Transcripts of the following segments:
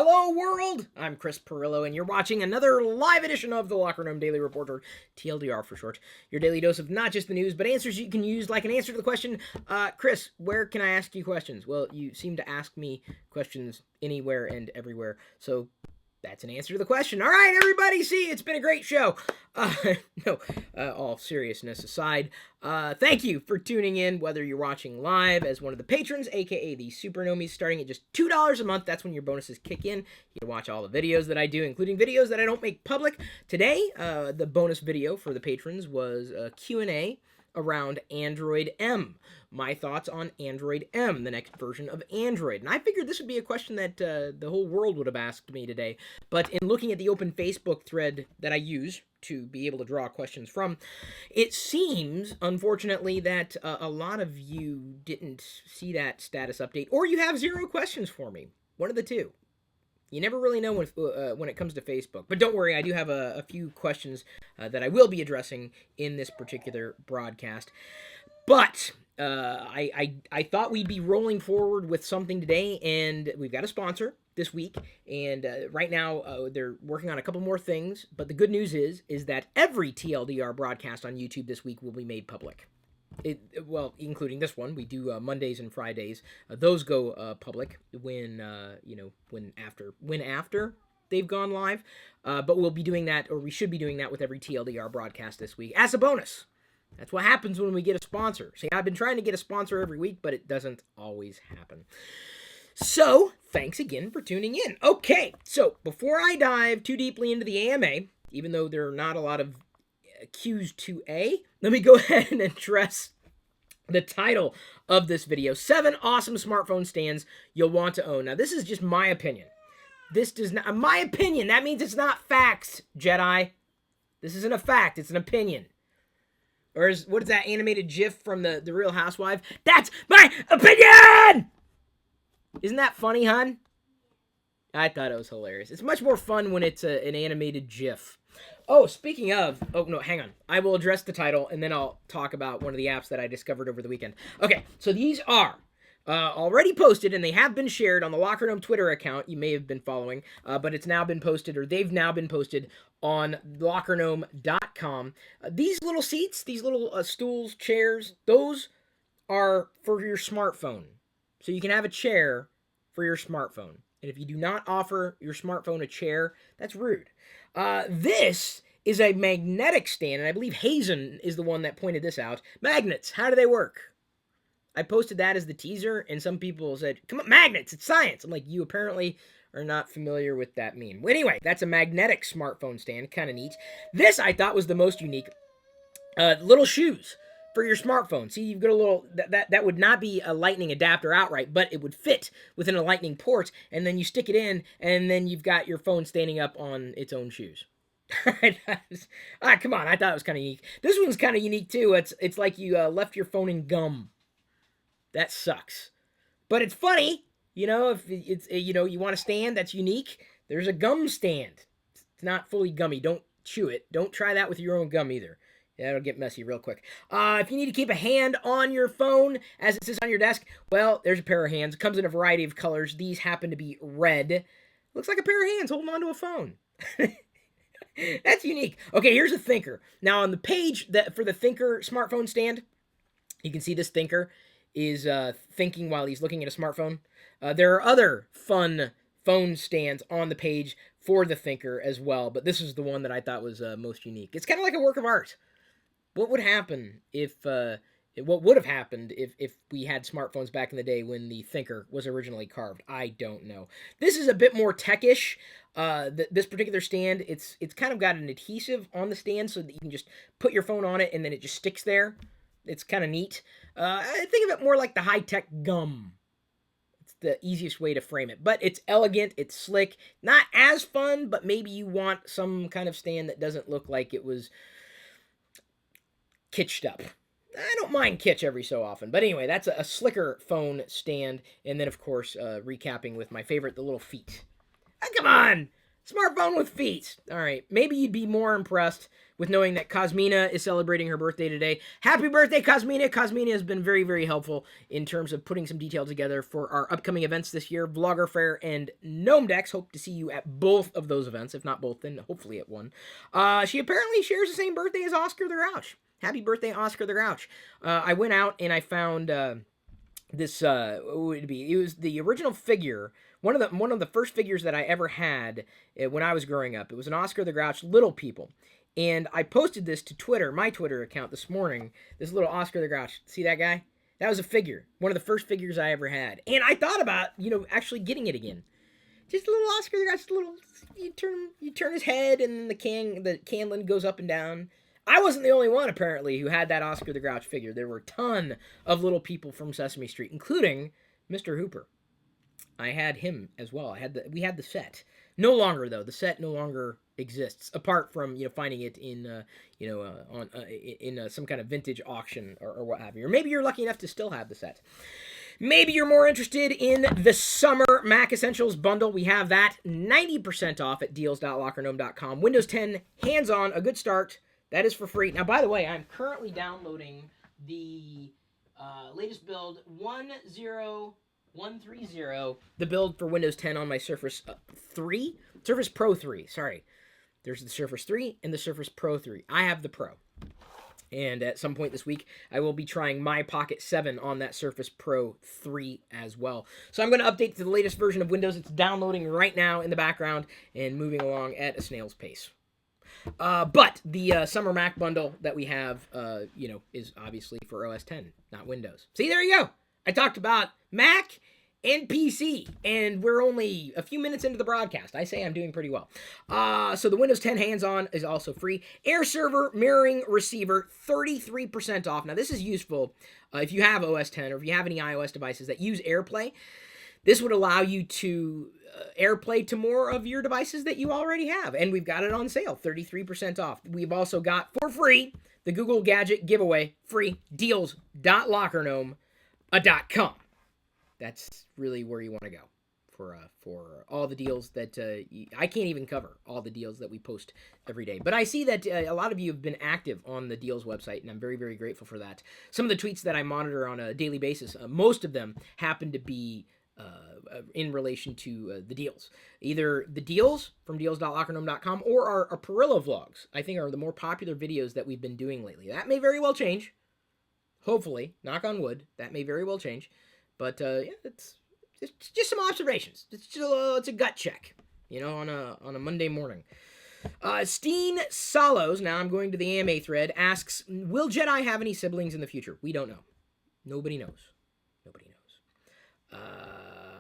Hello world! I'm Chris Pirillo, and you're watching another live edition of the LockerGnome Daily Report, or TLDR for short. Your daily dose of not just the news, but answers you can use, like an answer to the question, Chris, where can I ask you questions? Well, you seem to ask me questions anywhere and everywhere, so that's an answer to the question. All right, everybody, see, it's been a great show. All seriousness aside, thank you for tuning in, whether you're watching live as one of the patrons, aka the Super Nomies, starting at just $2 a month. That's when your bonuses kick in. You can watch all the videos that I do, including videos that I don't make public. Today, the bonus video for the patrons was a Q&A around Android M. My thoughts on Android M, the next version of Android. And I figured this would be a question that the whole world would have asked me today. But in looking at the open Facebook thread that I use to be able to draw questions from, it seems, unfortunately, that a lot of you didn't see that status update, or you have zero questions for me. One of the two. You never really know when it comes to Facebook. But don't worry, I do have a few questions that I will be addressing in this particular broadcast. But I thought we'd be rolling forward with something today, and we've got a sponsor this week. And right now, they're working on a couple more things. But the good news is that every TLDR broadcast on YouTube this week will be made public. Well, including this one. We do Mondays and Fridays. Those go public when after they've gone live. But we'll be doing that, or we should be doing that with every TLDR broadcast this week as a bonus. That's what happens when we get a sponsor. See, I've been trying to get a sponsor every week, but it doesn't always happen. So, thanks again for tuning in. Okay, so before I dive too deeply into the AMA, even though there are not a lot of Q's to A, let me go ahead and address the title of this video. 7 awesome smartphone stands you'll want to own. Now, this is just my opinion. This does not, my opinion, that means it's not facts, Jedi. This isn't a fact, it's an opinion. Or what is that animated GIF from the Real Housewife? That's my opinion! Isn't that funny, hon? I thought it was hilarious. It's much more fun when it's an animated GIF. Oh, speaking of... Oh, no, hang on. I will address the title, and then I'll talk about one of the apps that I discovered over the weekend. Okay, so these are already posted, and they have been shared on the LockerGnome Twitter account. You may have been following, but it's now been posted, or they've now been posted on LockerGnome.com. These little seats, these little stools, chairs, those are for your smartphone. So you can have a chair for your smartphone. And if you do not offer your smartphone a chair, that's rude. This is a magnetic stand, and I believe Hazen is the one that pointed this out. Magnets, how do they work? I posted that as the teaser, and some people said, come on, magnets, it's science. I'm like, you apparently are not familiar with that meme. Well, anyway, that's a magnetic smartphone stand, kind of neat. This I thought was the most unique. Little shoes for your smartphone. See, you've got a little, that would not be a lightning adapter outright, but it would fit within a lightning port, and then you stick it in, and then you've got your phone standing up on its own shoes. Come on, I thought it was kind of unique. This one's kind of unique too. It's like you left your phone in gum. That sucks. But it's funny, if it's, you want a stand that's unique, there's a gum stand. It's not fully gummy. Don't chew it. Don't try that with your own gum either. That'll get messy real quick. If you need to keep a hand on your phone as it sits on your desk, well, there's a pair of hands. It comes in a variety of colors. These happen to be red. Looks like a pair of hands holding onto a phone. That's unique. Okay, here's a Thinker. Now, on the page for the Thinker smartphone stand, you can see this Thinker is thinking while he's looking at a smartphone. There are other fun phone stands on the page for the Thinker as well, but this is the one that I thought was most unique. It's kind of like a work of art. What would happen what would have happened if we had smartphones back in the day when the Thinker was originally carved? I don't know. This is a bit more tech-ish. This particular stand, it's kind of got an adhesive on the stand so that you can just put your phone on it and then it just sticks there. It's kind of neat. I think of it more like the high-tech gum. It's the easiest way to frame it. But it's elegant, it's slick, not as fun, but maybe you want some kind of stand that doesn't look like it was kitsched up. I don't mind kitsch every so often. But anyway, that's a slicker phone stand. And then, of course, recapping with my favorite, the little feet. Come on! Smartphone with feet. All right. Maybe you'd be more impressed with knowing that Cosmina is celebrating her birthday today. Happy birthday, Cosmina. Cosmina has been very, very helpful in terms of putting some details together for our upcoming events this year, Vlogger Fair and Gnome Decks. Hope to see you at both of those events. If not both, then hopefully at one. She apparently shares the same birthday as Oscar the Grouch. Happy birthday, Oscar the Grouch. I went out and I found this, what would it be? It was the original figure. One of the first figures that I ever had when I was growing up. It was an Oscar the Grouch Little People. And I posted this to Twitter, my Twitter account this morning. This little Oscar the Grouch. See that guy? That was a figure. One of the first figures I ever had. And I thought about, actually getting it again. Just a little Oscar the Grouch, just a little, you turn his head and the canlin goes up and down. I wasn't the only one, apparently, who had that Oscar the Grouch figure. There were a ton of little people from Sesame Street, including Mr. Hooper. I had him as well. We had the set. No longer, though. The set no longer exists, apart from finding it in some kind of vintage auction or what have you. Or maybe you're lucky enough to still have the set. Maybe you're more interested in the Summer Mac Essentials bundle. We have that 90% off at deals.lockergnome.com. Windows 10 hands-on, a good start. That is for free. Now, by the way, I'm currently downloading the latest build 10130, the build for Windows 10 on my Surface 3, Surface Pro 3, sorry. There's the Surface 3 and the Surface Pro 3. I have the Pro. And at some point this week, I will be trying my Pocket 7 on that Surface Pro 3 as well. So I'm going to update to the latest version of Windows. It's downloading right now in the background and moving along at a snail's pace. But the Summer Mac bundle that we have, is obviously for OS 10, not Windows. See, there you go. I talked about Mac and PC, and we're only a few minutes into the broadcast. I say I'm doing pretty well. So the Windows 10 hands-on is also free. Air server mirroring receiver, 33% off. Now, this is useful if you have OS 10 or if you have any iOS devices that use AirPlay. This would allow you to AirPlay to more of your devices that you already have. And we've got it on sale, 33% off. We've also got, for free, the Google Gadget giveaway, free, deals.lockergnome.com. That's really where you want to go for all the deals that I can't even cover all the deals that we post every day. But I see that a lot of you have been active on the deals website, and I'm very, very grateful for that. Some of the tweets that I monitor on a daily basis, most of them happen to be in relation to the deals. Either the deals from deals.lockergnome.com or our Pirillo vlogs, I think, are the more popular videos that we've been doing lately. That may very well change. Hopefully, knock on wood, that may very well change. But it's just some observations. It's a gut check, on a Monday morning. Steen Solos, now I'm going to the AMA thread, asks, will Jedi have any siblings in the future? We don't know. Nobody knows.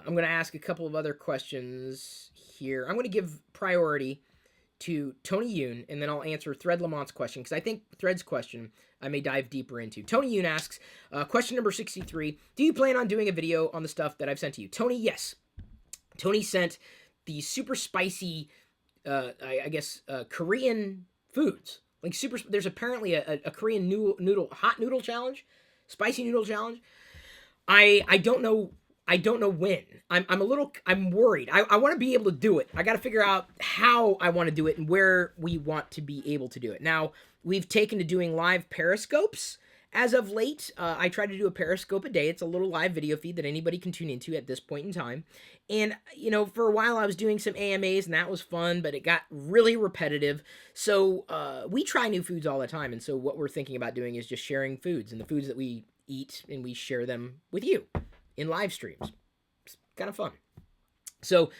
I'm going to ask a couple of other questions here. I'm going to give priority to Tony Yoon, and then I'll answer Thread Lamont's question, because I think Thread's question I may dive deeper into. Tony Yoon asks, question number 63, do you plan on doing a video on the stuff that I've sent to you? Tony, yes. Tony sent the super spicy, Korean foods. Like there's apparently a Korean hot noodle challenge, spicy noodle challenge. I don't know when. I'm worried. I want to be able to do it. I got to figure out how I want to do it and where we want to be able to do it. Now, we've taken to doing live periscopes as of late. I try to do a periscope a day. It's a little live video feed that anybody can tune into at this point in time. And, for a while I was doing some AMAs and that was fun, but it got really repetitive. So we try new foods all the time. And so what we're thinking about doing is just sharing foods and the foods that we eat, and we share them with you in live streams. It's kind of fun. So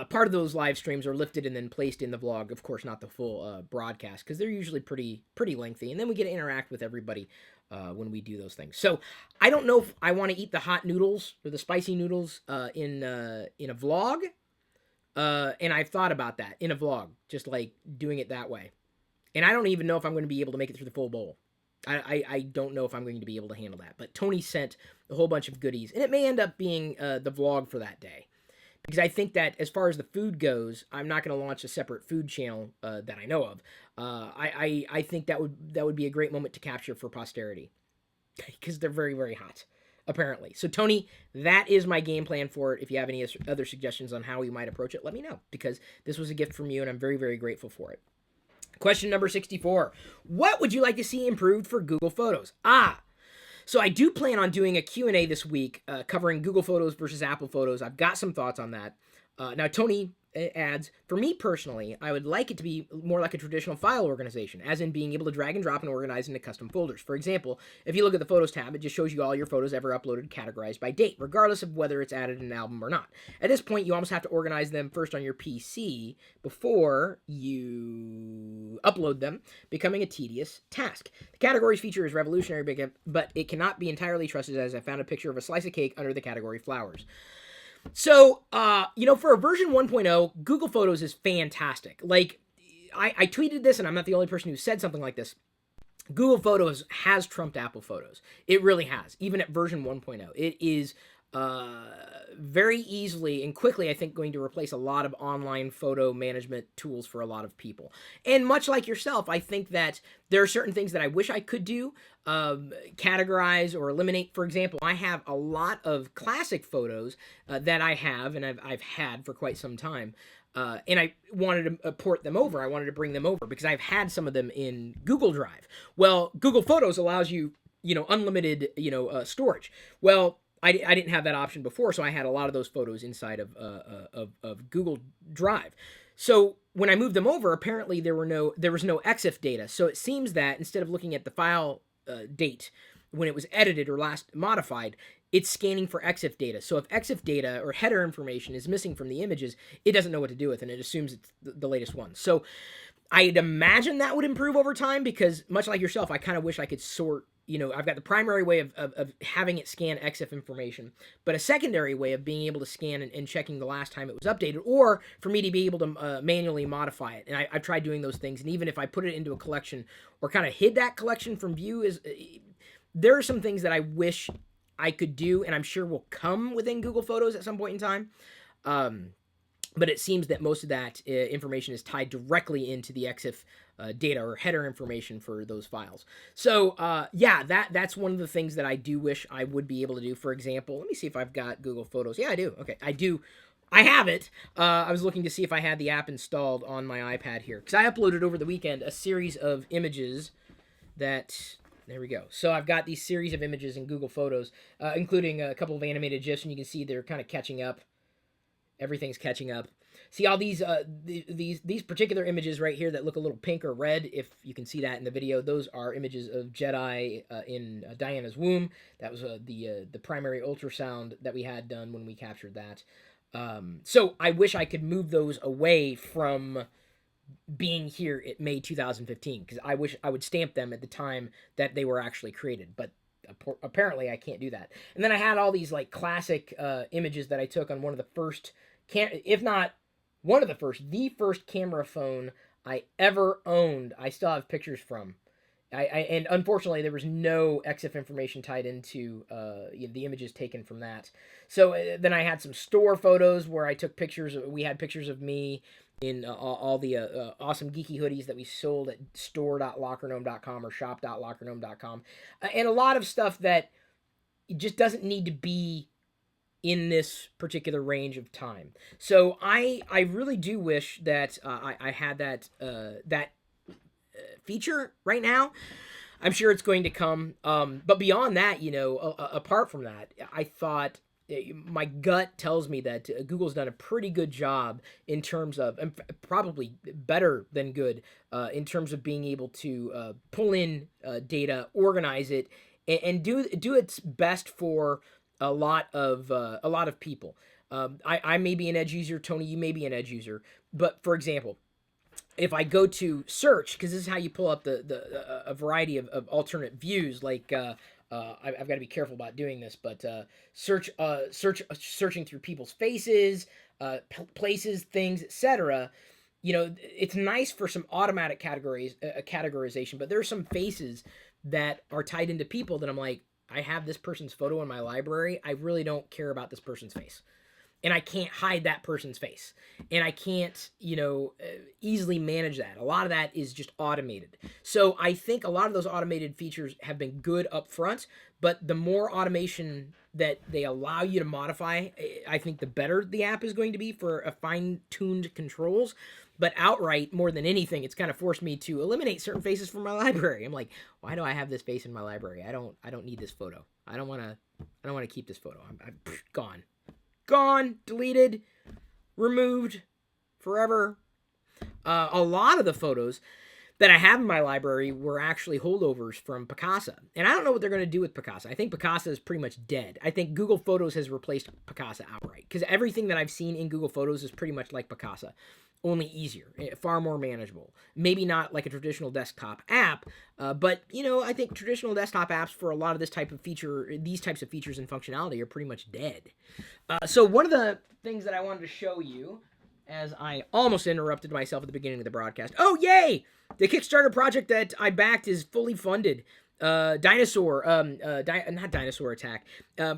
part of those live streams are lifted and then placed in the vlog. Of course, not the full broadcast, because they're usually pretty lengthy. And then we get to interact with everybody when we do those things. So I don't know if I want to eat the hot noodles or the spicy noodles in a vlog. And I've thought about that in a vlog, just like doing it that way. And I don't even know if I'm going to be able to make it through the full bowl. I don't know if I'm going to be able to handle that. But Tony sent a whole bunch of goodies, and it may end up being the vlog for that day. Because I think that as far as the food goes, I'm not going to launch a separate food channel that I know of. I think that would be a great moment to capture for posterity. Because they're very, very hot. apparently. So Tony, that is my game plan for it. If you have any other suggestions on how we might approach it, let me know, because this was a gift from you and I'm very, very grateful for it. Question number 64. What would you like to see improved for Google Photos? So I do plan on doing a Q&A this week covering Google Photos versus Apple Photos. I've got some thoughts on that. Now, Tony adds, for me personally, I would like it to be more like a traditional file organization, as in being able to drag and drop and organize into custom folders. For example, if you look at the Photos tab, it just shows you all your photos ever uploaded categorized by date, regardless of whether it's added in an album or not. At this point, you almost have to organize them first on your PC before you upload them, becoming a tedious task. The categories feature is revolutionary, but it cannot be entirely trusted, as I found a picture of a slice of cake under the category flowers. So, for a version 1.0, Google Photos is fantastic. Like, I tweeted this, and I'm not the only person who said something like this. Google Photos has trumped Apple Photos. It really has, even at version 1.0. It is very easily and quickly, I think, going to replace a lot of online photo management tools for a lot of people. And much like yourself, I think that there are certain things that I wish I could do, categorize or eliminate. For example, I have a lot of classic photos that I have and I've had for quite some time. And I wanted to port them over. I wanted to bring them over because I've had some of them in Google Drive. Well, Google Photos allows you, unlimited, storage. Well, I didn't have that option before, so I had a lot of those photos inside of Google Drive. So when I moved them over, apparently there was no EXIF data. So it seems that instead of looking at the file date when it was edited or last modified, it's scanning for EXIF data. So if EXIF data or header information is missing from the images, it doesn't know what to do with it, and it assumes it's the latest one. So I'd imagine that would improve over time, because much like yourself, I kind of wish I could sort. I've got the primary way of having it scan EXIF information, but a secondary way of being able to scan and checking the last time it was updated, or for me to be able to manually modify it. And I've tried doing those things, and even if I put it into a collection or kind of hid that collection from view, there are some things that I wish I could do, and I'm sure will come within Google Photos at some point in time. But it seems that most of that information is tied directly into the EXIF data or header information for those files. So, that's one of the things that I do wish I would be able to do. For example, let me see if I've got Google Photos. Yeah, I do. Okay, I do. I have it. I was looking to see if I had the app installed on my iPad here, because I uploaded over the weekend a series of images that... There we go. So I've got these series of images in Google Photos, including a couple of animated GIFs, and you can see they're kind of catching up. Everything's catching up. See all these particular images right here that look a little pink or red, if you can see that in the video. Those are images of Jedi in Diana's womb. That was the primary ultrasound that we had done when we captured that. So I wish I could move those away from being here at May 2015, because I wish I would stamp them at the time that they were actually created, but apparently I can't do that. And then I had all these like classic images that I took on one of the first, if not one of the first, the first camera phone I ever owned. I still have pictures from. And unfortunately there was no EXIF information tied into the images taken from that. So then I had some store photos where I took pictures. We had pictures of me in all the awesome geeky hoodies that we sold at store.lockergnome.com or shop.lockergnome.com. And a lot of stuff that just doesn't need to be in this particular range of time. So I really do wish that I had that feature right now. I'm sure it's going to come. But beyond that, apart from that, I thought... My gut tells me that Google's done a pretty good job in terms of, and probably better than good, in terms of being able to pull in data, organize it, and do its best for a lot of people. I may be an Edge user, Tony, you may be an Edge user, but for example, if I go to search, because this is how you pull up a variety of alternate views, like I've got to be careful about doing this, but searching through people's faces, places, things, etc. It's nice for some automatic categorization, but there are some faces that are tied into people that I'm like, I have this person's photo in my library. I really don't care about this person's face. and I can't hide that person's face, and I can't, easily manage that. A lot of that is just automated. So I think a lot of those automated features have been good up front, but the more automation that they allow you to modify, I think the better the app is going to be for a fine-tuned controls. But outright, more than anything, it's kind of forced me to eliminate certain faces from my library. I'm like, why do I have this face in my library? I don't need this photo. I don't want to keep this photo. I'm gone, deleted, removed, forever. A lot of the photos that I have in my library were actually holdovers from Picasa. And I don't know what they're going to do with Picasa. I think Picasa is pretty much dead. I think Google Photos has replaced Picasa outright, because everything that I've seen in Google Photos is pretty much like Picasa, only easier, far more manageable. Maybe not like a traditional desktop app, but I think traditional desktop apps for a lot of these types of features and functionality are pretty much dead. So one of the things that I wanted to show you, as I almost interrupted myself at the beginning of the broadcast. Oh, yay! The Kickstarter project that I backed is fully funded. Not Dinosaur Attack.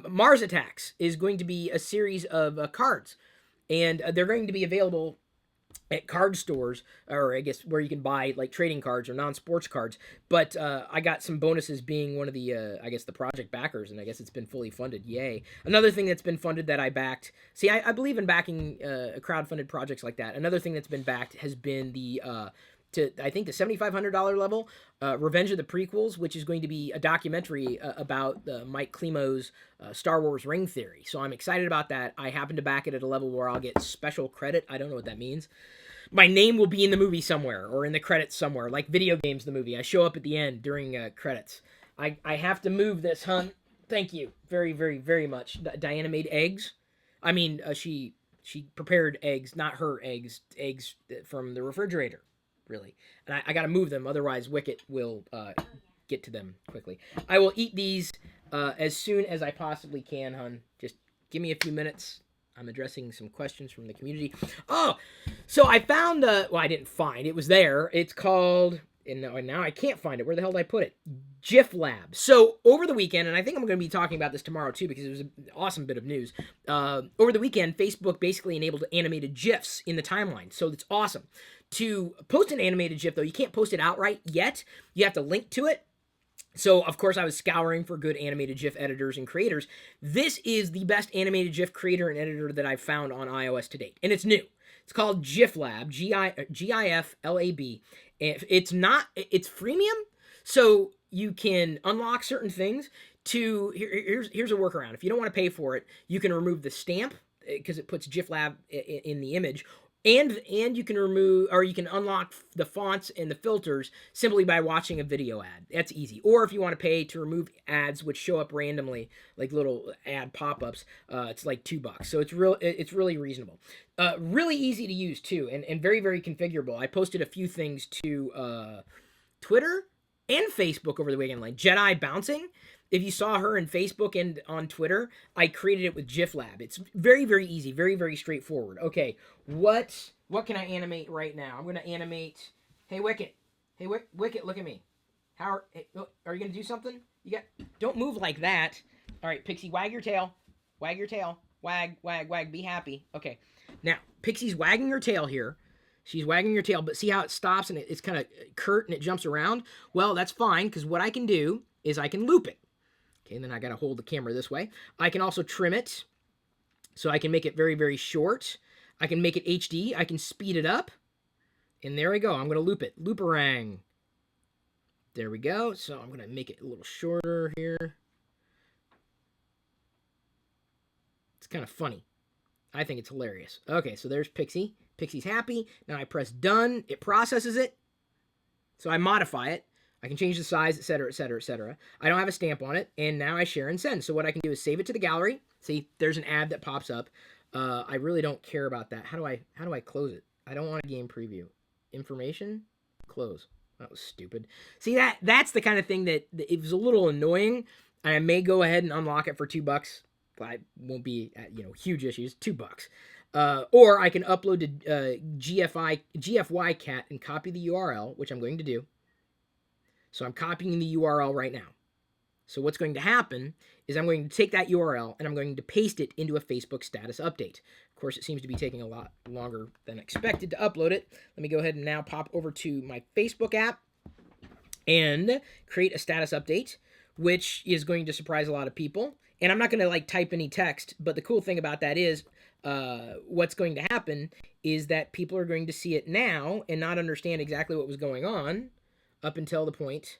Mars Attacks is going to be a series of cards, and they're going to be available at card stores, or I guess where you can buy like trading cards or non-sports cards. But I got some bonuses being one of the, the project backers, and I guess it's been fully funded. Yay. Another thing that's been funded that I backed. See, I believe in backing crowdfunded projects like that. Another thing that's been backed has been the $7,500 level, Revenge of the Prequels, which is going to be a documentary about Mike Klimo's Star Wars ring theory. So I'm excited about that. I happen to back it at a level where I'll get special credit. I don't know what that means. My name will be in the movie somewhere, or in the credits somewhere, like Video Games the movie. I show up at the end during credits. I have to move this, hun. Thank you very, very, very much. Diana made eggs. I mean, she prepared eggs, not her eggs from the refrigerator. Really, and I got to move them, otherwise Wicket will get to them quickly. I will eat these as soon as I possibly can, hun. Just give me a few minutes. I'm addressing some questions from the community. Oh, so I found I didn't find it, was there. It's called, and now I can't find it. Where the hell did I put it? GIF Lab. So over the weekend, and I think I'm going to be talking about this tomorrow too, because it was an awesome bit of news. Over the weekend, Facebook basically enabled animated GIFs in the timeline, so it's awesome. To post an animated GIF, though, you can't post it outright yet. You have to link to it. So, of course, I was scouring for good animated GIF editors and creators. This is the best animated GIF creator and editor that I've found on iOS to date, and it's new. It's called GIF Lab, GIFLAB. It's freemium, so you can unlock certain things. Here's a workaround. If you don't want to pay for it, you can remove the stamp, because it puts GIF Lab in the image. And you can remove, or you can unlock the fonts and the filters simply by watching a video ad. That's easy. Or if you want to pay to remove ads which show up randomly, like little ad pop-ups, it's like $2. So it's really reasonable. Really easy to use too, and very, very configurable. I posted a few things to Twitter and Facebook over the weekend, like Jedi bouncing. If you saw her in Facebook and on Twitter, I created it with GIF Lab. It's very, very easy, very, very straightforward. Okay, what can I animate right now? I'm going to animate... Hey, Wicket. Hey, Wicket, look at me. Are you going to do something? Don't move like that. All right, Pixie, wag your tail. Wag your tail. Wag, wag, wag. Be happy. Okay. Now, Pixie's wagging her tail here. She's wagging her tail, but see how it stops and it's kind of curt and it jumps around? Well, that's fine, because what I can do is I can loop it. Okay, and then I got to hold the camera this way. I can also trim it, so I can make it very, very short. I can make it HD. I can speed it up. And there we go. I'm going to loop it. Looperang. There we go. So I'm going to make it a little shorter here. It's kind of funny. I think it's hilarious. Okay, so there's Pixie. Pixie's happy. Now I press done. It processes it. So I modify it. I can change the size, etc., etc., etc. I don't have a stamp on it, and now I share and send. So what I can do is save it to the gallery. See, there's an ad that pops up. I really don't care about that. How do I close it? I don't want a game preview. Information, close. That was stupid. See, that's the kind of thing that it was a little annoying. I may go ahead and unlock it for $2. I won't be at, huge issues. $2. Or I can upload to GFY Cat and copy the URL, which I'm going to do. So I'm copying the URL right now. So what's going to happen is I'm going to take that URL and I'm going to paste it into a Facebook status update. Of course, it seems to be taking a lot longer than expected to upload it. Let me go ahead and now pop over to my Facebook app and create a status update, which is going to surprise a lot of people. And I'm not going to like type any text, but the cool thing about that is what's going to happen is that people are going to see it now and not understand exactly what was going on up until the point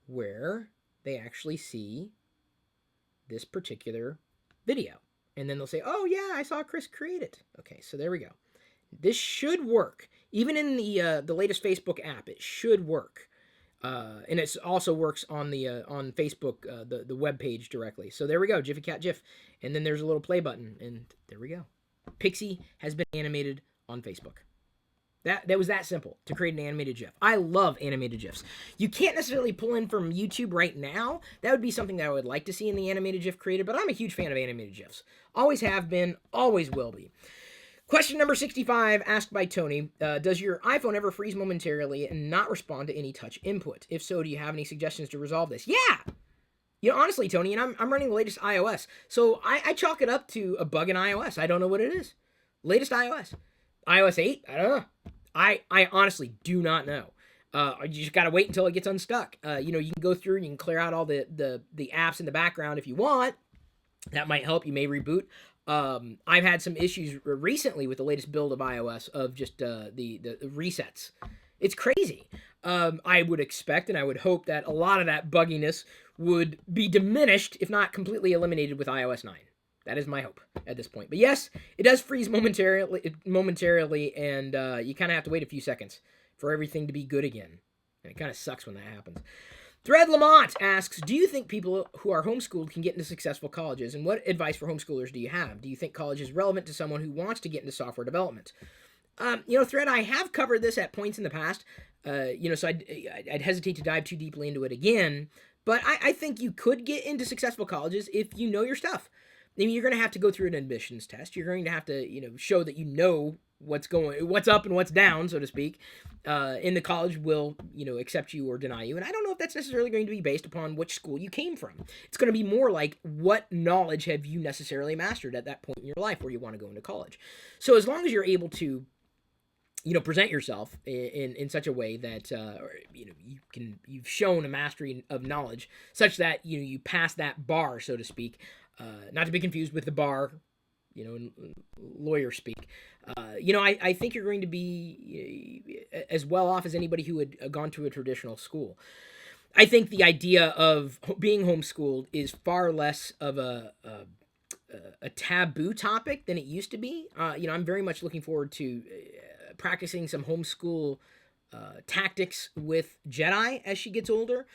where they actually see this particular video. And then they'll say, oh yeah, I saw Chris create it. Okay, so there we go. This should work. Even in the latest Facebook app, it should work. And it also works on the on Facebook, the web page directly. So there we go, Jiffy Cat GIF. And then there's a little play button, and there we go. Pixie has been animated on Facebook. That was that simple to create an animated GIF. I love animated GIFs. You can't necessarily pull in from YouTube right now. That would be something that I would like to see in the animated GIF created, but I'm a huge fan of animated GIFs. Always have been, always will be. Question number 65, asked by Tony. Does your iPhone ever freeze momentarily and not respond to any touch input? If so, do you have any suggestions to resolve this? Yeah! You know, honestly, Tony, and I'm running the latest iOS, so I chalk it up to a bug in iOS. I don't know what it is. Latest iOS. iOS 8? I don't know. I honestly do not know. You just gotta wait until it gets unstuck. You know, you can go through and you can clear out all the apps in the background if you want. That might help. You may reboot. I've had some issues recently with the latest build of iOS of just the resets. It's crazy. I would expect and I would hope that a lot of that bugginess would be diminished, if not completely eliminated, with iOS 9. That is my hope at this point. But yes, it does freeze momentarily, and you kind of have to wait a few seconds for everything to be good again. And it kind of sucks when that happens. Thread Lamont asks, do you think people who are homeschooled can get into successful colleges? And what advice for homeschoolers do you have? Do you think college is relevant to someone who wants to get into software development? You know, Thread, I have covered this at points in the past, you know, so I'd hesitate to dive too deeply into it again. But I think you could get into successful colleges if you know your stuff. I mean, you're going to have to go through an admissions test. You're going to have to, you know, show that you know what's up and what's down, so to speak. And the college will, you know, accept you or deny you. And I don't know if that's necessarily going to be based upon which school you came from. It's going to be more like what knowledge have you necessarily mastered at that point in your life where you want to go into college. So as long as you're able to, you know, present yourself in such a way that, you know, you've shown a mastery of knowledge such that, you know, you pass that bar, so to speak. Not to be confused with the bar, you know, in lawyer speak. You know, I think you're going to be as well off as anybody who had gone to a traditional school. I think the idea of being homeschooled is far less of a taboo topic than it used to be. You know, I'm very much looking forward to practicing some homeschool tactics with Jedi as she gets older.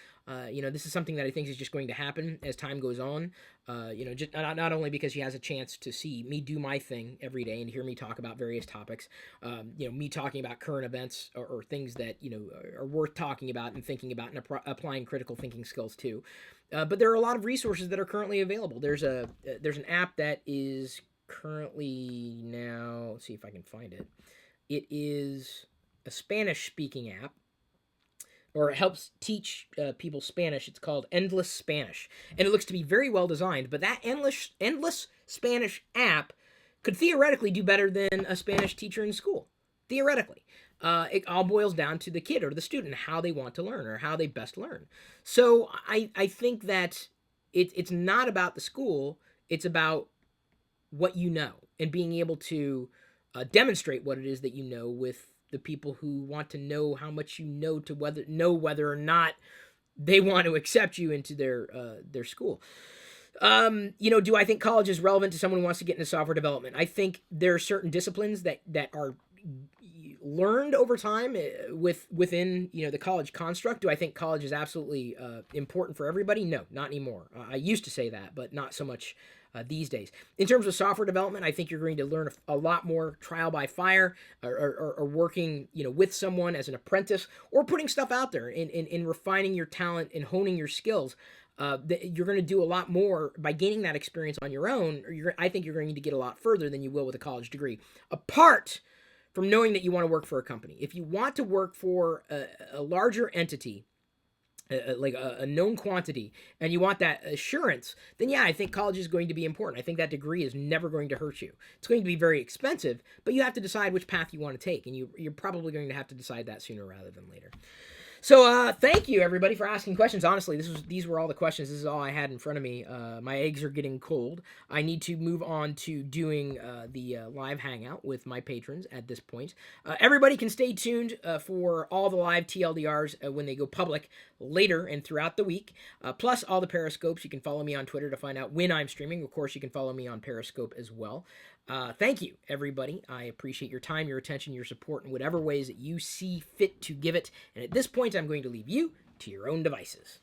You know, this is something that I think is just going to happen as time goes on. You know, just not only because she has a chance to see me do my thing every day and hear me talk about various topics, you know, me talking about current events or things that, you know, are worth talking about and thinking about and applying critical thinking skills to. But there are a lot of resources that are currently available. There's an app that is currently now, let's see if I can find it. It is a Spanish-speaking app, or it helps teach people Spanish. It's called Endless Spanish, and it looks to be very well designed. But that Endless Spanish app could theoretically do better than a Spanish teacher in school. Theoretically, it all boils down to the kid or the student, how they want to learn or how they best learn. So I think that it's not about the school. It's about what you know and being able to demonstrate what it is that you know with the people who want to know how much you know to whether or not they want to accept you into their school. You know, do I think college is relevant to someone who wants to get into software development? I think there are certain disciplines that are learned over time within, you know, the college construct. Do I think college is absolutely important for everybody? No, not anymore. I used to say that, but not so much these days. In terms of software development, I think you're going to learn a lot more trial by fire, or working, you know, with someone as an apprentice, or putting stuff out there in refining your talent and honing your skills. You're going to do a lot more by gaining that experience on your own. I think you're going to get a lot further than you will with a college degree, apart from knowing that you want to work for a company. If you want to work for a larger entity, a known quantity, and you want that assurance, then yeah, I think college is going to be important. I think that degree is never going to hurt you. It's going to be very expensive, but you have to decide which path you want to take, and you're probably going to have to decide that sooner rather than later. So thank you everybody for asking questions. Honestly, these were all the questions. This is all I had in front of me. My eggs are getting cold. I need to move on to doing the live hangout with my patrons at this point. Everybody can stay tuned for all the live TLDRs when they go public later and throughout the week. Plus all the Periscopes. You can follow me on Twitter to find out when I'm streaming. Of course, you can follow me on Periscope as well. Thank you, everybody. I appreciate your time, your attention, your support in whatever ways that you see fit to give it. And at this point, I'm going to leave you to your own devices.